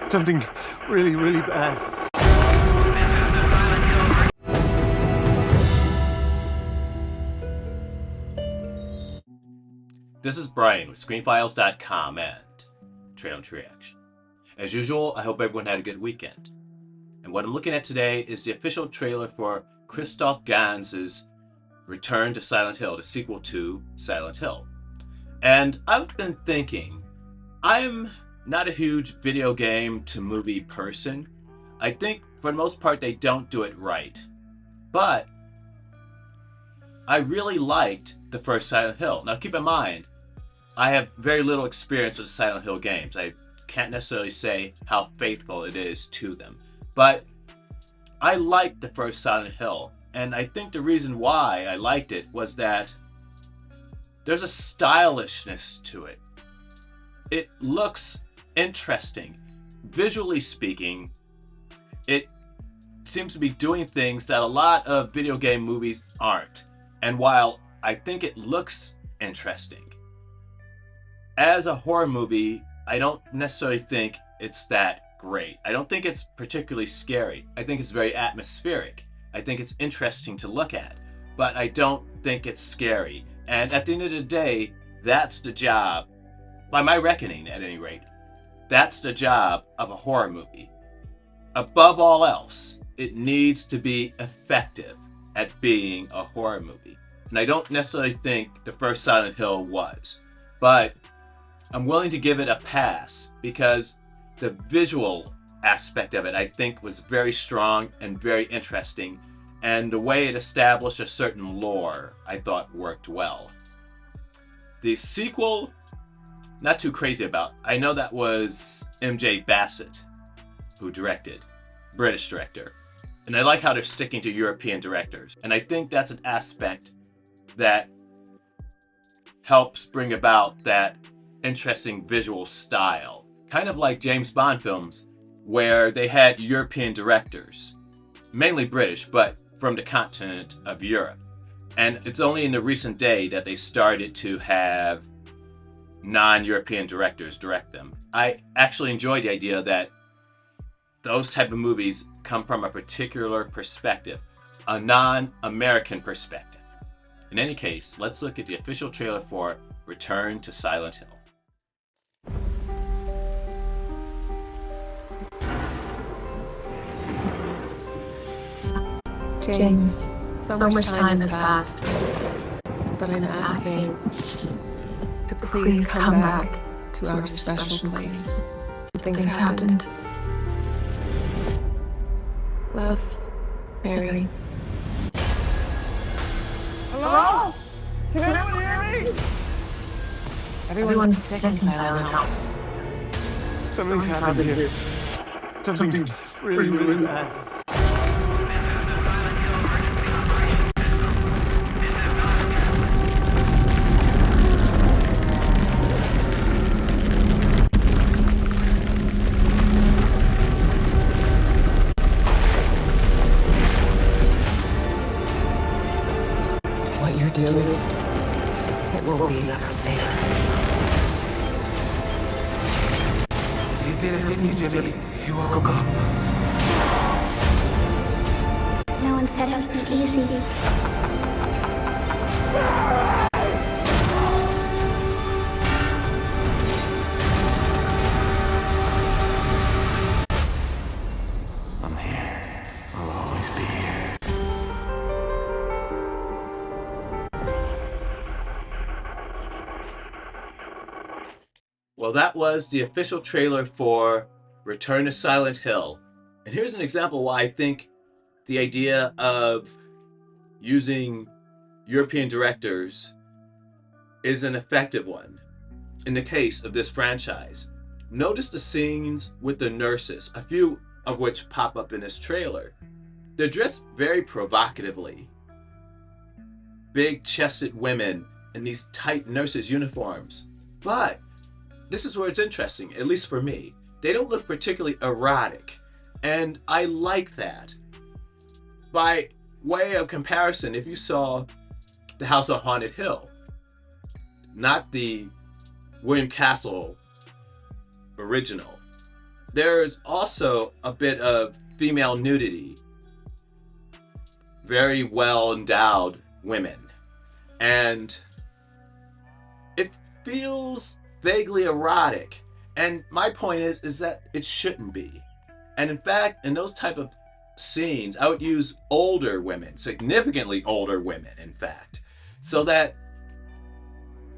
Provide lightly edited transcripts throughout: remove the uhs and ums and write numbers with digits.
Something really, really bad. This is Brian with ScreenFiles.com and Trailer to Reaction. As usual, I hope everyone had a good weekend. And what I'm looking at today is the official trailer for Christophe Gans' Return to Silent Hill, the sequel to Silent Hill. And I've been thinking, I'm not a huge video game to movie person. I think for the most part they don't do it right. But I really liked the first Silent Hill. Now keep in mind, I have very little experience with Silent Hill games. I can't necessarily say how faithful it is to them. But I liked the first Silent Hill. And I think the reason why I liked it was that there's a stylishness to it. It looks interesting. Visually speaking, it seems to be doing things that a lot of video game movies aren't. And while I think it looks interesting, as a horror movie, I don't necessarily think it's that great. I don't think it's particularly scary. I think it's very atmospheric. I think it's interesting to look at, but I don't think it's scary. And at the end of the day, that's the job, by my reckoning at any rate, that's the job of a horror movie. Above all else, it needs to be effective at being a horror movie. And I don't necessarily think the first Silent Hill was, but I'm willing to give it a pass because the visual aspect of it I think was very strong and very interesting, and the way it established a certain lore I thought worked well. The sequel, not too crazy about. I know that was MJ Bassett who directed, British director. And I like how they're sticking to European directors. And I think that's an aspect that helps bring about that interesting visual style. Kind of like James Bond films, where they had European directors, mainly British, but from the continent of Europe. And it's only in the recent day that they started to have non-European directors direct them. I actually enjoy the idea that those type of movies come from a particular perspective, a non-American perspective. In any case, let's look at the official trailer for Return to Silent Hill. James, so much time has passed, but I'm asking to please come back to our special place. Things happened. Love, Mary. Hello? Can anyone hear me? Everyone's sick in Silent Hill. Something's happened here. Something really, really bad. What you're doing, it won't be enough to save her. You did it, didn't you, Jimmy? You woke him up. No one said it would be easy. I'm here. I'll always be here. Well, that was the official trailer for Return to Silent Hill. And here's an example why I think the idea of using European directors is an effective one in the case of this franchise. Notice the scenes with the nurses, a few of which pop up in this trailer. They're dressed very provocatively. Big-chested women in these tight nurses' uniforms. But this is where it's interesting, at least for me. They don't look particularly erotic, and I like that. By way of comparison, if you saw The House on Haunted Hill, not the William Castle original, there's also a bit of female nudity. Very well endowed women. And it feels vaguely erotic. And my point is that it shouldn't be. And in fact, in those type of scenes, I would use older women, significantly older women, in fact, so that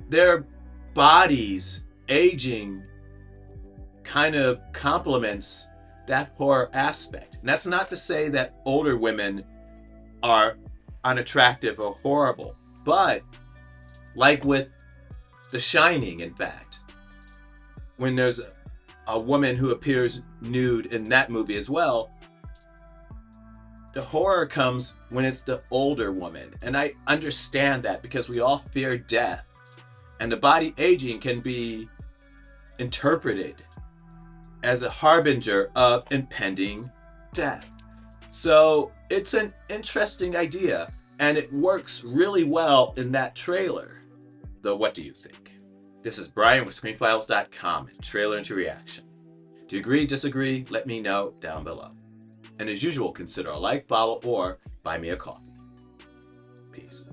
their bodies aging kind of complements that horror aspect. And that's not to say that older women are unattractive or horrible, but like with The Shining, in fact, when there's a woman who appears nude in that movie as well, the horror comes when it's the older woman. And I understand that because we all fear death, and the body aging can be interpreted as a harbinger of impending death. So it's an interesting idea, and it works really well in that trailer. Though, what do you think? This is Brian with ScreenFiles.com and Trailer into Reaction. Do you agree, disagree? Let me know down below. And as usual, consider a like, follow, or buy me a coffee. Peace.